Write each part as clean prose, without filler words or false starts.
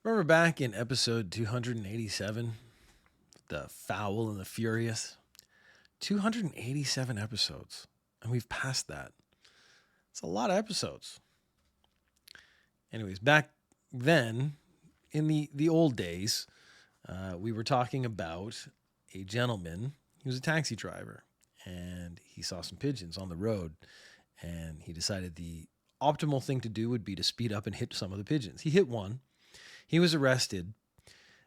Remember back in episode 287, The Foul and the Furious? 287 episodes, and we've passed that. It's a lot of episodes. Anyways, back then, in the old days, we were talking about a gentleman. He was a taxi driver, and he saw some pigeons on the road, and he decided the optimal thing to do would be to speed up and hit some of the pigeons. He hit one. He was arrested.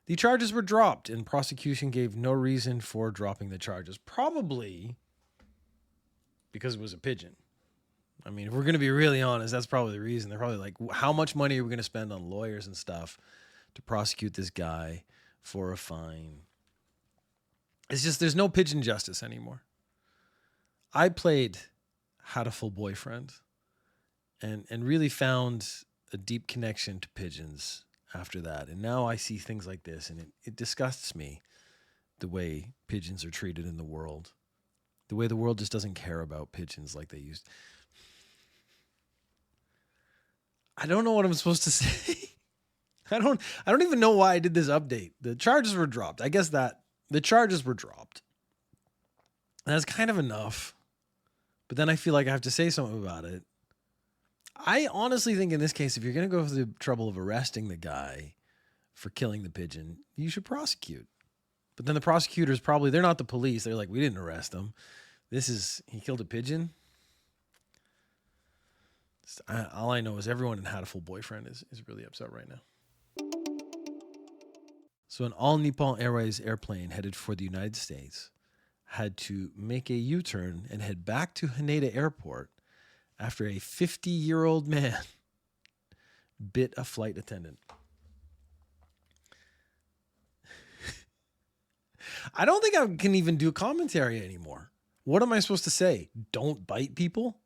The charges were dropped, and prosecution gave no reason for dropping the charges. Probably because it was a pigeon. I mean, if we're going to be really honest, that's probably the reason. They're probably like, how much money are we going to spend on lawyers and stuff to prosecute this guy for a fine? It's just there's no pigeon justice anymore. I played Hatoful Boyfriend and really found a deep connection to pigeons after that. And now I see things like this, and it disgusts me, the way pigeons are treated in the world. The way the world just doesn't care about pigeons like they used. I don't know what I'm supposed to say. I don't even know why I did this update. The charges were dropped. I guess that the charges were dropped. And that's kind of enough. But then I feel like I have to say something about it. I honestly think in this case, if you're going to go through the trouble of arresting the guy for killing the pigeon, you should prosecute. But then the prosecutors probably, they're not the police. They're like, we didn't arrest him. He killed a pigeon. All I know is everyone in Hatoful Boyfriend is really upset right now. So an All Nippon Airways airplane headed for the United States had to make a U-turn and head back to Haneda Airport after a 50-year-old man bit a flight attendant. I don't think I can even do commentary anymore. What am I supposed to say? Don't bite people?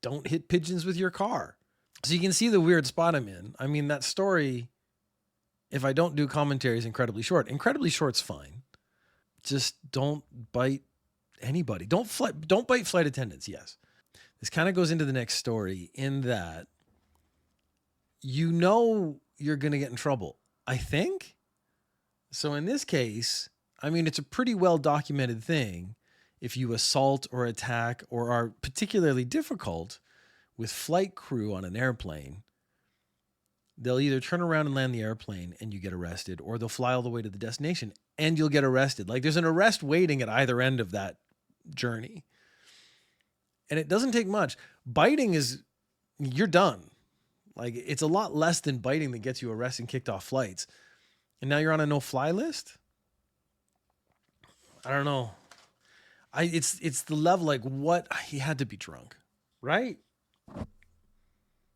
Don't hit pigeons with your car. So you can see the weird spot I'm in. I mean, that story, if I don't do commentary, is incredibly short. Incredibly short's fine. Just don't bite anybody. Don't bite flight attendants, yes. This kind of goes into the next story in that you know you're going to get in trouble, I think. So in this case, I mean, it's a pretty well documented thing. If you assault or attack or are particularly difficult with flight crew on an airplane, they'll either turn around and land the airplane and you get arrested, or they'll fly all the way to the destination and you'll get arrested. Like there's an arrest waiting at either end of that journey. And it doesn't take much. Biting you're done. Like it's a lot less than biting that gets you arrested and kicked off flights. And now you're on a no-fly list? I don't know. It's the level, like what, he had to be drunk, right?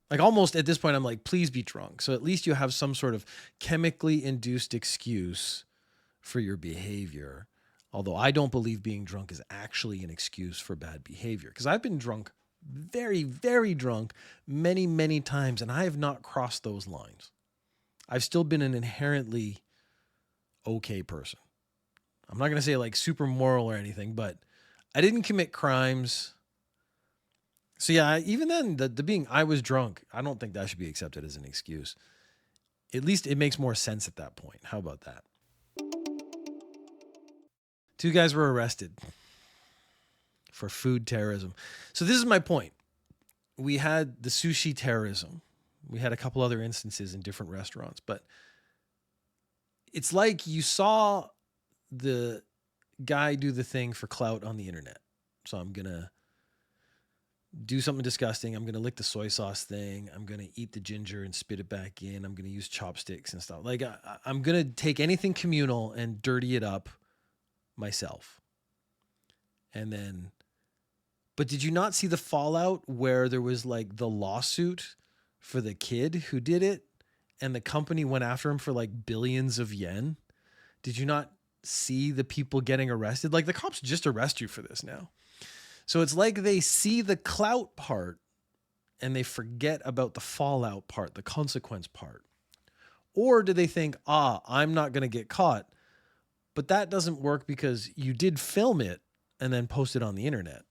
Like almost at this point, I'm like, please be drunk. So at least you have some sort of chemically induced excuse for your behavior. Although I don't believe being drunk is actually an excuse for bad behavior. Because I've been drunk, very, very drunk, many, many times, and I have not crossed those lines. I've still been an inherently okay person. I'm not going to say like super moral or anything, but I didn't commit crimes. So yeah, even then, the being I was drunk, I don't think that should be accepted as an excuse. At least it makes more sense at that point. How about that? 2 guys were arrested for food terrorism. So this is my point. We had the sushi terrorism. We had a couple other instances in different restaurants, but it's like you saw the guy do the thing for clout on the internet. So I'm going to do something disgusting. I'm going to lick the soy sauce thing. I'm going to eat the ginger and spit it back in. I'm going to use chopsticks and stuff. Like I'm going to take anything communal and dirty it up myself. And then, but did you not see the fallout where there was like the lawsuit for the kid who did it and the company went after him for like billions of yen? Did you not see the people getting arrested? Like the cops just arrest you for this now. So it's like they see the clout part and they forget about the fallout part, the consequence part. Or do they think, I'm not going to get caught? But that doesn't work because you did film it and then post it on the internet.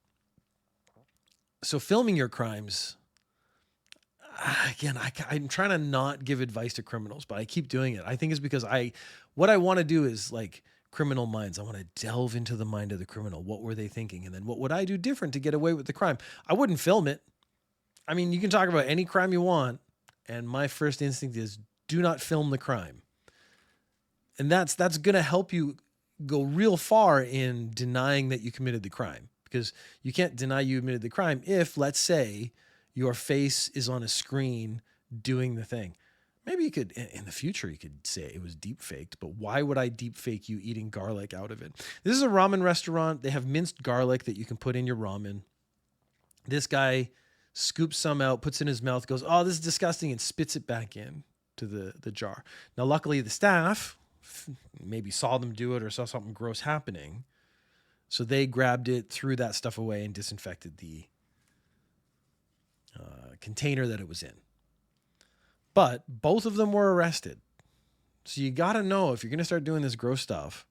So filming your crimes, again, I'm trying to not give advice to criminals, but I keep doing it. I think it's because what I want to do is like Criminal Minds. I want to delve into the mind of the criminal. What were they thinking? And then what would I do different to get away with the crime? I wouldn't film it. I mean, you can talk about any crime you want, and my first instinct is do not film the crime. And that's going to help you go real far in denying that you committed the crime, because you can't deny you committed the crime if, let's say, your face is on a screen doing the thing. Maybe you could, in the future, you could say it was deep faked, but why would I deep fake you eating garlic out of it? This is a ramen restaurant. They have minced garlic that you can put in your ramen. This guy scoops some out, puts it in his mouth, goes, oh, this is disgusting, and spits it back in to the jar. Now, luckily, the staff maybe saw them do it or saw something gross happening. So they grabbed it, threw that stuff away, and disinfected the container that it was in. But both of them were arrested. So you got to know, if you're going to start doing this gross stuff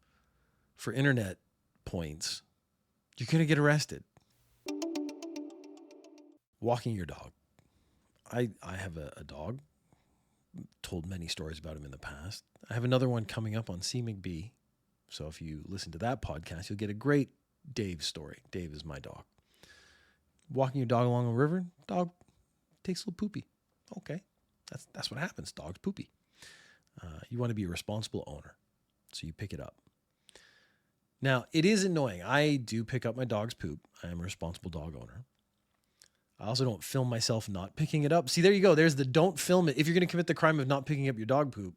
for internet points, you're going to get arrested. Walking your dog. I have a dog. Told many stories about him in the past. I have another one coming up on C. McBee. So if you listen to that podcast, you'll get a great Dave story. Dave is my dog. Walking your dog along a river, dog takes a little poopy. Okay, that's what happens. Dogs poopy. You want to be a responsible owner, so you pick it up. Now, it is annoying. I do pick up my dog's poop. I am a responsible dog owner. I also don't film myself not picking it up. See, there you go. There's the don't film it. If you're going to commit the crime of not picking up your dog poop,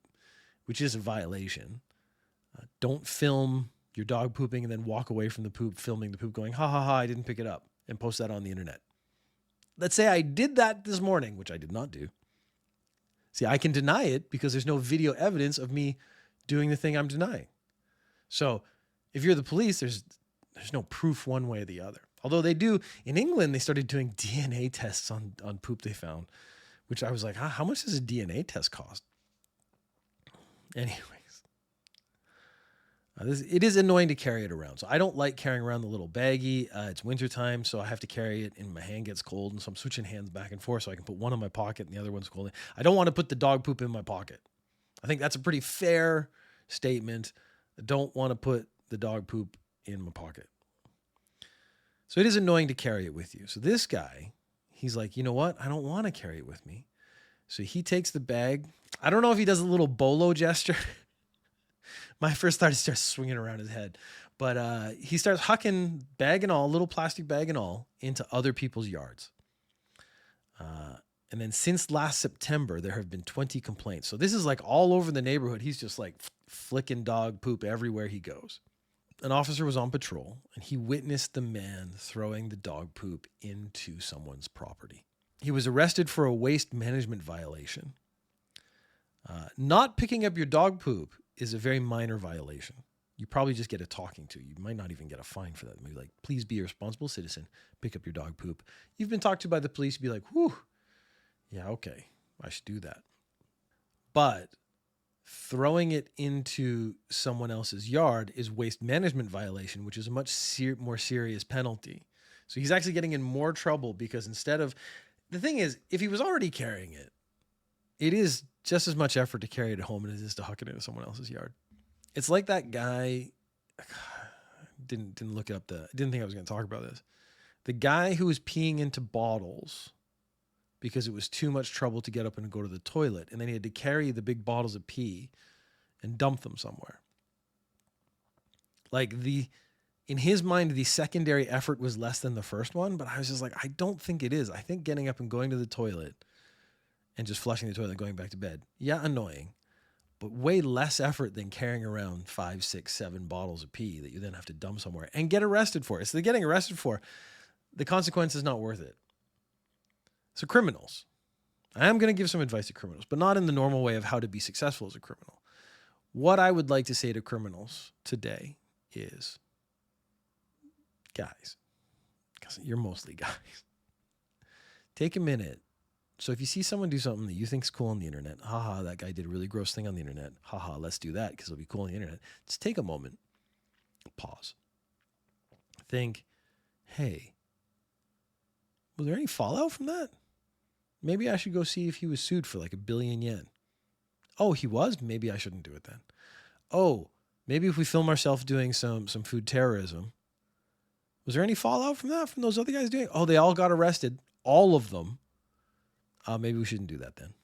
which is a violation, don't film your dog pooping and then walk away from the poop, filming the poop going, ha, ha, ha, I didn't pick it up, and post that on the internet. Let's say I did that this morning, which I did not do. See, I can deny it because there's no video evidence of me doing the thing I'm denying. So if you're the police, there's no proof one way or the other. Although they do, in England, they started doing DNA tests on poop they found, which I was like, how much does a DNA test cost? Anyways, it is annoying to carry it around. So I don't like carrying around the little baggie. It's wintertime, so I have to carry it, and my hand gets cold, and so I'm switching hands back and forth so I can put one in my pocket and the other one's cold. I don't want to put the dog poop in my pocket. I think that's a pretty fair statement. I don't want to put the dog poop in my pocket. So it is annoying to carry it with you. So this guy, he's like, you know what? I don't want to carry it with me. So he takes the bag. I don't know if he does a little bolo gesture. My first thought is starts swinging around his head. But he starts hucking bag and all, little plastic bag and all, into other people's yards. And then since last September, there have been 20 complaints. So this is like all over the neighborhood. He's just like flicking dog poop everywhere he goes. An officer was on patrol, and he witnessed the man throwing the dog poop into someone's property. He was arrested for a waste management violation. Not picking up your dog poop is a very minor violation. You probably just get a talking to. You might not even get a fine for that. Maybe like, please be a responsible citizen. Pick up your dog poop. You've been talked to by the police. You'd be like, whew, yeah, okay, I should do that. But throwing it into someone else's yard is waste management violation, which is a much more serious penalty. So he's actually getting in more trouble because the thing is, if he was already carrying it, it is just as much effort to carry it home as it is to huck it into someone else's yard. It's like that guy, didn't look up didn't think I was going to talk about this. The guy who was peeing into bottles because it was too much trouble to get up and go to the toilet. And then he had to carry the big bottles of pee and dump them somewhere. Like in his mind, the secondary effort was less than the first one, but I was just like, I don't think it is. I think getting up and going to the toilet and just flushing the toilet and going back to bed, yeah, annoying, but way less effort than carrying around 5, 6, 7 bottles of pee that you then have to dump somewhere and get arrested for it. So getting arrested for, the consequence is not worth it. So criminals, I am going to give some advice to criminals, but not in the normal way of how to be successful as a criminal. What I would like to say to criminals today is, guys, because you're mostly guys, take a minute. So if you see someone do something that you think is cool on the internet, haha, that guy did a really gross thing on the internet, haha, let's do that because it'll be cool on the internet. Just take a moment, pause, think, hey, was there any fallout from that? Maybe I should go see if he was sued for like 1 billion yen. Oh, he was? Maybe I shouldn't do it then. Oh, maybe if we film ourselves doing some food terrorism. Was there any fallout from that, from those other guys doing it? Oh, they all got arrested. All of them. Maybe we shouldn't do that then.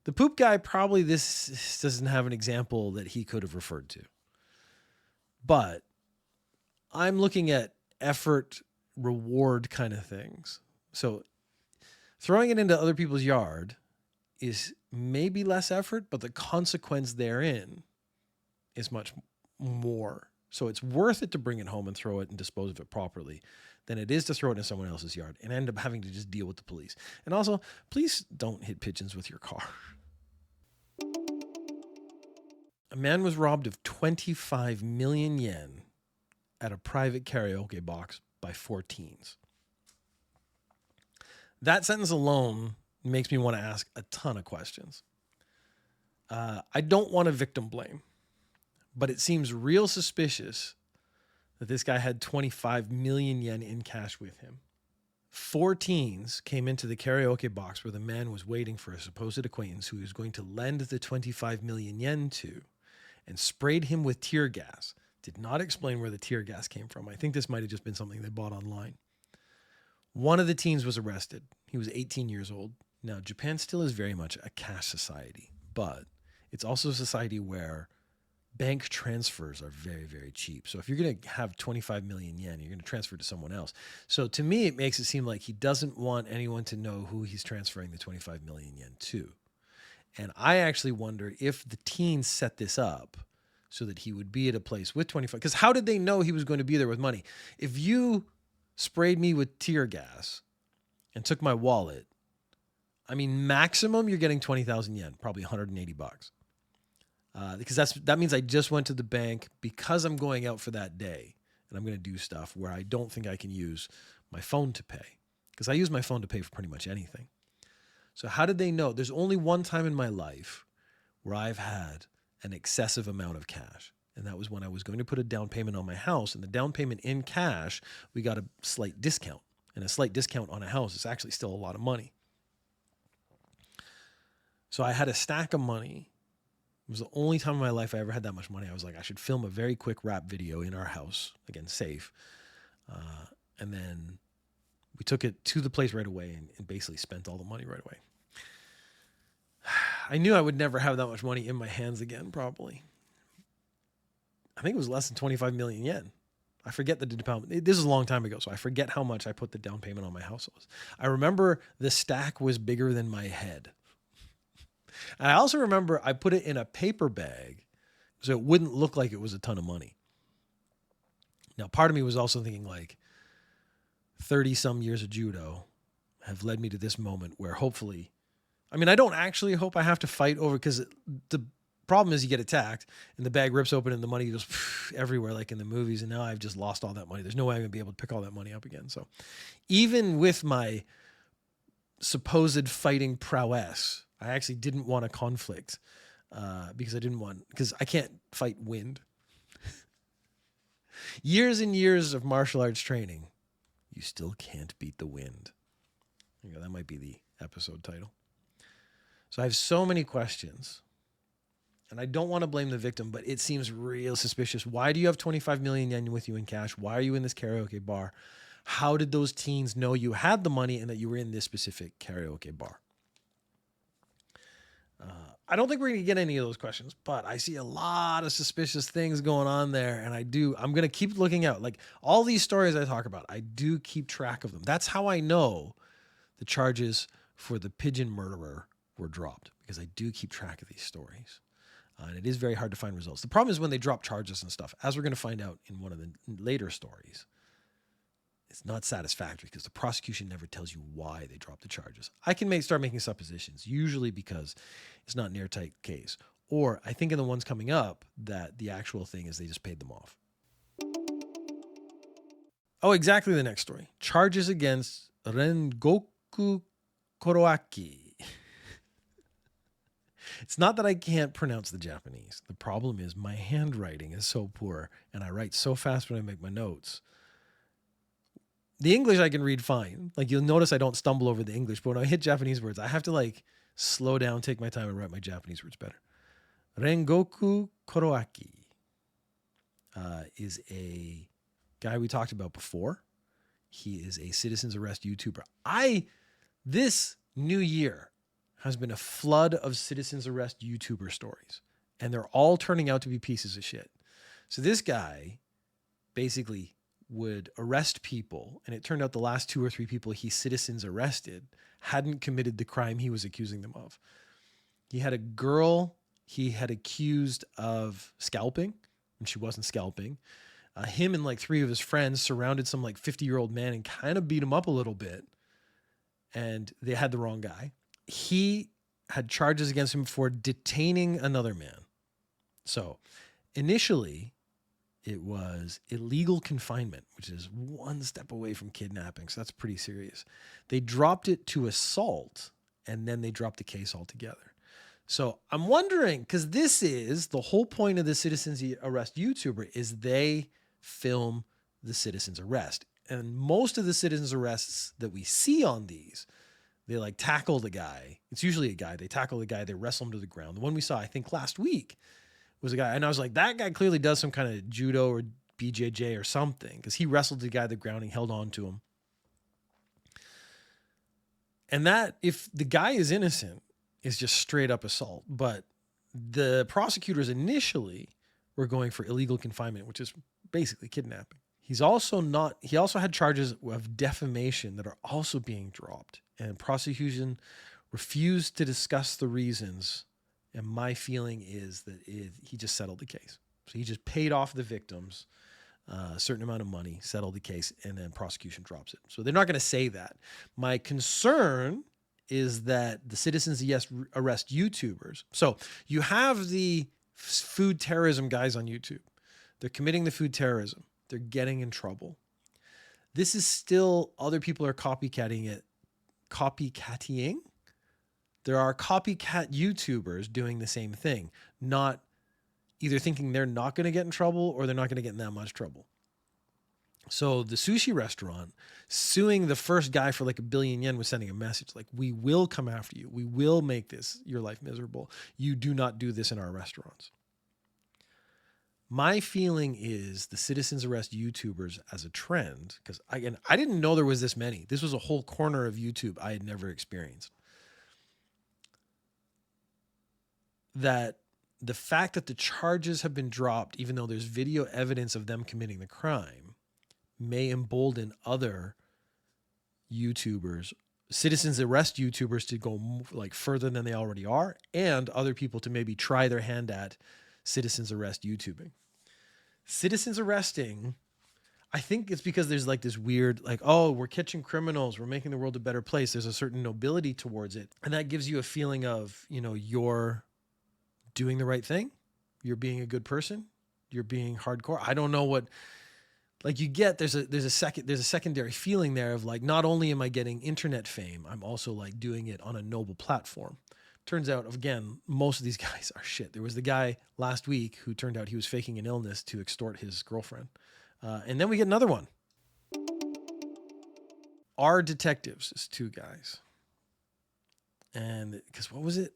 The poop guy, probably this doesn't have an example that he could have referred to. But I'm looking at effort, reward kind of things. So throwing it into other people's yard is maybe less effort, but the consequence therein is much more. So it's worth it to bring it home and throw it and dispose of it properly than it is to throw it in someone else's yard and end up having to just deal with the police. And also, please don't hit pigeons with your car. A man was robbed of 25 million yen at a private karaoke box by 4 teens. That sentence alone makes me want to ask a ton of questions. I don't want to victim blame, but it seems real suspicious that this guy had 25 million yen in cash with him. 4 teens came into the karaoke box where the man was waiting for a supposed acquaintance who he was going to lend the 25 million yen to, and sprayed him with tear gas. Did not explain where the tear gas came from. I think this might have just been something they bought online. One of the teens was arrested. He was 18 years old. Now, Japan still is very much a cash society, but it's also a society where bank transfers are very, very cheap. So if you're going to have 25 million yen, you're going to transfer to someone else. So to me, it makes it seem like he doesn't want anyone to know who he's transferring the 25 million yen to. And I actually wonder if the teens set this up so that he would be at a place with 25. Because how did they know he was going to be there with money? If you sprayed me with tear gas and took my wallet, I mean, maximum you're getting 20,000 yen, probably 180 bucks. Because that means I just went to the bank because I'm going out for that day and I'm going to do stuff where I don't think I can use my phone to pay. Because I use my phone to pay for pretty much anything. So how did they know? There's only one time in my life where I've had an excessive amount of cash. And that was when I was going to put a down payment on my house. And the down payment in cash, we got a slight discount. And a slight discount on a house is actually still a lot of money. So I had a stack of money. It was the only time in my life I ever had that much money. I was like, I should film a very quick rap video in our house. Again, safe. And then we took it to the place right away and basically spent all the money right away. I knew I would never have that much money in my hands again, probably. I think it was less than 25 million yen. I forget the down payment. This is a long time ago, so I forget how much I put the down payment on my house was. I remember the stack was bigger than my head. And I also remember I put it in a paper bag so it wouldn't look like it was a ton of money. Now, part of me was also thinking like 30 some years of judo have led me to this moment where hopefully, I mean, I don't actually hope I have to fight over, because the problem is you get attacked and the bag rips open and the money goes everywhere like in the movies. And now I've just lost all that money. There's no way I'm going to be able to pick all that money up again. So even with my supposed fighting prowess, I actually didn't want a conflict because I can't fight wind. Years and years of martial arts training, you still can't beat the wind. You know, that might be the episode title. So I have so many questions, and I don't want to blame the victim, but it seems real suspicious. Why do you have 25 million yen with you in cash? Why are you in this karaoke bar? How did those teens know you had the money and that you were in this specific karaoke bar? I don't think we're going to get any of those questions, but I see a lot of suspicious things going on there. And I'm going to keep looking out. Like all these stories I talk about, I do keep track of them. That's how I know the charges for the pigeon murderer were dropped, because I do keep track of these stories. And it is very hard to find results. The problem is when they drop charges and stuff, as we're going to find out in one of the later stories, it's not satisfactory because the prosecution never tells you why they dropped the charges. I can start making suppositions, usually because it's not an airtight case. Or I think in the ones coming up that the actual thing is they just paid them off. Oh, exactly the next story. Charges against Rengoku Koroaki. It's not that I can't pronounce the Japanese. The problem is my handwriting is so poor and I write so fast when I make my notes. The English I can read fine. Like you'll notice I don't stumble over the English, but when I hit Japanese words, I have to like slow down, take my time, and write my Japanese words better. Rengoku Koroaki is a guy we talked about before. He is a citizen's arrest YouTuber. This new year has been a flood of citizen's arrest YouTuber stories, and they're all turning out to be pieces of shit. So this guy basically would arrest people, and it turned out the last 2 or 3 people he citizens arrested hadn't committed the crime he was accusing them of. He had a girl he had accused of scalping, and she wasn't scalping. Him and like 3 of his friends surrounded some like 50-year-old man and kind of beat him up a little bit, and they had the wrong guy. He had charges against him for detaining another man. So initially, it was illegal confinement, which is one step away from kidnapping. So that's pretty serious. They dropped it to assault, and then they dropped the case altogether. So I'm wondering, because this is the whole point of the citizens arrest YouTuber is they film the citizens arrest. And most of the citizens arrests that we see on these, they like tackle the guy. It's usually a guy. They tackle the guy. They wrestle him to the ground. The one we saw, I think last week, was a guy. And I was like, that guy clearly does some kind of judo or BJJ or something, because he wrestled the guy to the ground and held on to him. And that, if the guy is innocent, is just straight up assault. But the prosecutors initially were going for illegal confinement, which is basically kidnapping. He also had charges of defamation that are also being dropped, and prosecution refused to discuss the reasons. And my feeling is that he just settled the case. So he just paid off the victims a certain amount of money, settled the case, and then prosecution drops it. So they're not going to say that. My concern is that the citizens arrest YouTubers. So you have the food terrorism guys on YouTube. They're committing the food terrorism. They're getting in trouble. This is still, other people are copycatting it. Copycatting? There are copycat YouTubers doing the same thing, not either thinking they're not going to get in trouble or they're not going to get in that much trouble. So the sushi restaurant suing the first guy for like $1 billion yen was sending a message like, we will come after you. We will make your life miserable. You do not do this in our restaurants. My feeling is the citizens arrest YouTubers as a trend, because again, I didn't know there was this many. This was a whole corner of YouTube I had never experienced. That the fact that the charges have been dropped, even though there's video evidence of them committing the crime, may embolden other YouTubers, citizens arrest YouTubers, to go like further than they already are, and other people to maybe try their hand at citizens arrest YouTubing. Citizens arresting, I think it's because there's like this weird, like, oh, we're catching criminals, we're making the world a better place. There's a certain nobility towards it. And that gives you a feeling of, you're doing the right thing. You're being a good person. You're being hardcore. I don't know what, like, you get, there's a secondary feeling there of like, not only am I getting internet fame, I'm also like doing it on a noble platform. Turns out, again, most of these guys are shit. There was the guy last week who turned out he was faking an illness to extort his girlfriend. And then we get another one. Our detectives is 2 guys. And because what was it?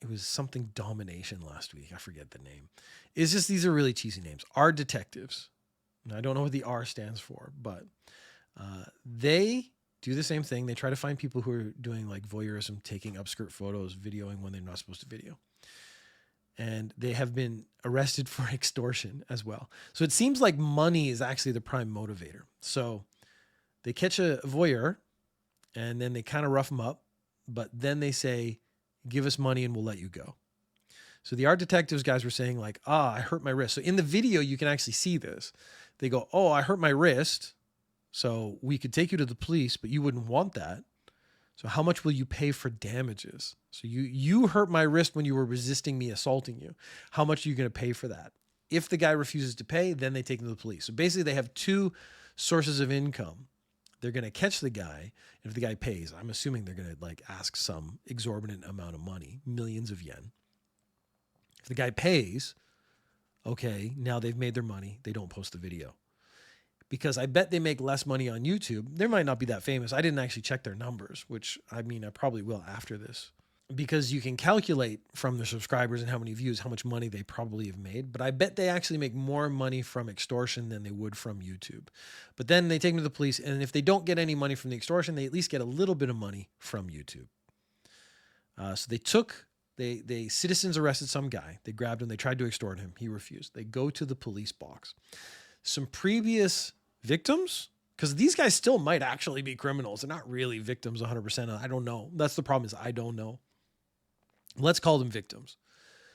It was something domination last week. I forget the name. It's just, these are really cheesy names. Our detectives. And I don't know what the R stands for, but they do the same thing. They try to find people who are doing like voyeurism, taking upskirt photos, videoing when they're not supposed to video. And they have been arrested for extortion as well. So it seems like money is actually the prime motivator. So they catch a voyeur and then they kind of rough them up, but then they say, give us money and we'll let you go. So the art detectives guys were saying like, I hurt my wrist. So in the video, you can actually see this. They go, I hurt my wrist. So we could take you to the police, but you wouldn't want that. So how much will you pay for damages? So you hurt my wrist when you were resisting me assaulting you. How much are you going to pay for that? If the guy refuses to pay, then they take him to the police. So basically they have 2 sources of income. They're going to catch the guy. And if the guy pays, I'm assuming they're going to like ask some exorbitant amount of money, millions of yen. If the guy pays, okay, now they've made their money. They don't post the video. because I bet they make less money on YouTube. They might not be that famous. I didn't actually check their numbers, which I mean, I probably will after this, because you can calculate from their subscribers and how many views, how much money they probably have made. But I bet they actually make more money from extortion than they would from YouTube. But then they take them to the police. And if they don't get any money from the extortion, they at least get a little bit of money from YouTube. So they citizens arrested some guy. They grabbed him. They tried to extort him. He refused. They go to the police box. Some previous victims, because these guys still might actually be criminals. They're not really victims 100%. I don't know. That's the problem, is I don't know. Let's call them victims.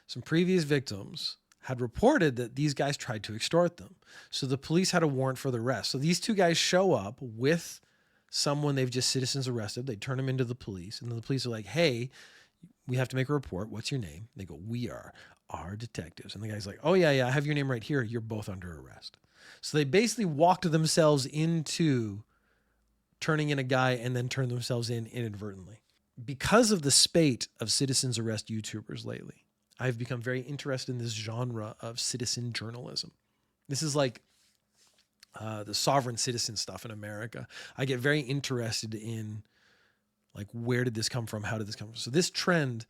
Some previous victims had reported that these guys tried to extort them. So the police had a warrant for the arrest. So these two guys show up with someone they've just citizens arrested. They turn them into the police. And then the police are like, hey, we have to make a report. What's your name? They go, we are our detectives. And the guy's like, oh, yeah, I have your name right here. You're both under arrest. So they basically walked themselves into turning in a guy and then turned themselves in inadvertently. Because of the spate of citizens arrest YouTubers lately, I've become very interested in this genre of citizen journalism. This is like the sovereign citizen stuff in America. I get very interested in, like, where did this come from? How did this come from? So this trend,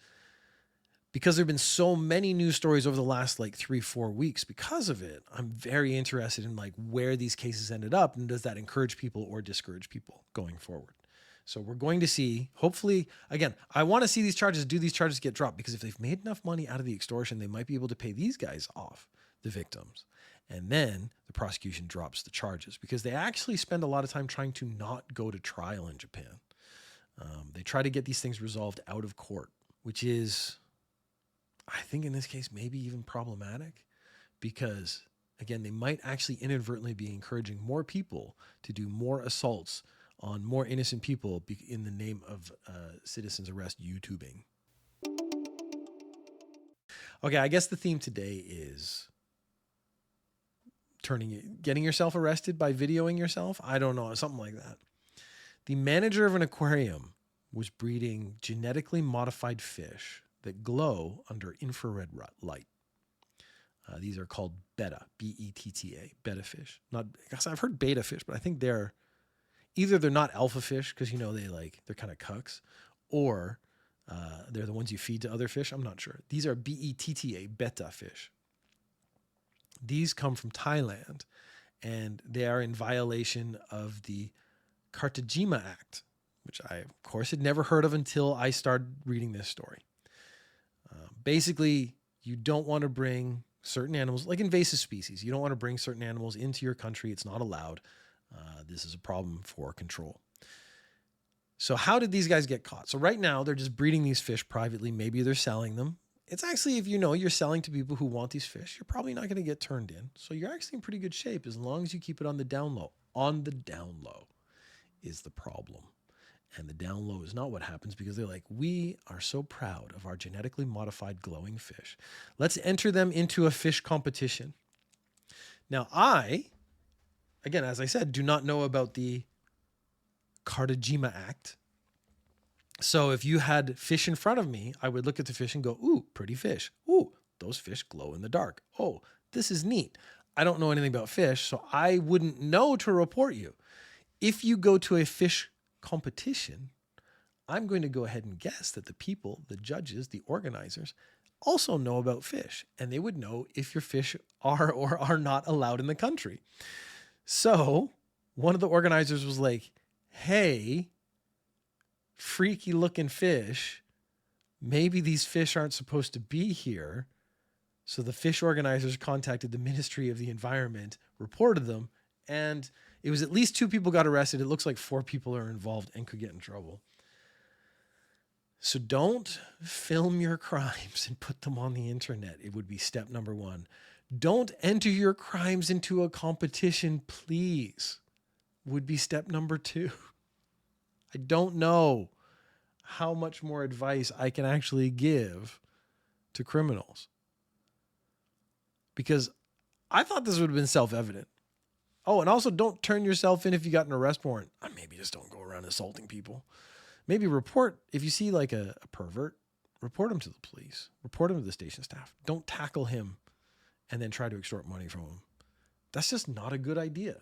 because there have been so many news stories over the last like 3-4 weeks because of it, I'm very interested in like where these cases ended up, and does that encourage people or discourage people going forward? So we're going to see, hopefully, again, I want to see these charges get dropped, because if they've made enough money out of the extortion, they might be able to pay these guys off, the victims. And then the prosecution drops the charges, because they actually spend a lot of time trying to not go to trial in Japan. They try to get these things resolved out of court, which is, I think in this case, maybe even problematic, because again, they might actually inadvertently be encouraging more people to do more assaults on more innocent people in the name of citizens arrest YouTubing. Okay, I guess the theme today is getting yourself arrested by videoing yourself. I don't know, something like that. The manager of an aquarium was breeding genetically modified fish that glow under infrared light. These are called betta, B-E-T-T-A, betta fish. I've heard beta fish, but I think they're not alpha fish, because they're kind of cucks, or they're the ones you feed to other fish. I'm not sure. These are B-E-T-T-A, betta fish. These come from Thailand, and they are in violation of the Cartagena Act, which I, of course, had never heard of until I started reading this story. Basically, you don't want to bring certain animals, like invasive species. You don't want to bring certain animals into your country. It's not allowed. This is a problem for control. So how did these guys get caught? So right now, they're just breeding these fish privately. Maybe they're selling them. It's actually, if you're selling to people who want these fish, you're probably not going to get turned in. So you're actually in pretty good shape as long as you keep it on the down low. On the down low is the problem. And the down low is not what happens, because they're like, we are so proud of our genetically modified glowing fish. Let's enter them into a fish competition. Now, again, as I said, do not know about the Cartagena Act. So if you had fish in front of me, I would look at the fish and go, ooh, pretty fish. Ooh, those fish glow in the dark. Oh, this is neat. I don't know anything about fish, so I wouldn't know to report you. If you go to a fish competition, I'm going to go ahead and guess that the people, the judges, the organizers, also know about fish, and they would know if your fish are or are not allowed in the country. So one of the organizers was like, hey, freaky looking fish, maybe these fish aren't supposed to be here. So the fish organizers contacted the Ministry of the Environment, reported them, and it was at least 2 people got arrested. It looks like 4 people are involved and could get in trouble. So don't film your crimes and put them on the internet. It would be step number 1. Don't enter your crimes into a competition, please. Would be step number 2. I don't know how much more advice I can actually give to criminals, because I thought this would have been self-evident. Oh, and also don't turn yourself in if you got an arrest warrant. Maybe just don't go around assaulting people. Maybe report, if you see like a pervert, report him to the police, report him to the station staff. Don't tackle him and then try to extort money from him. That's just not a good idea.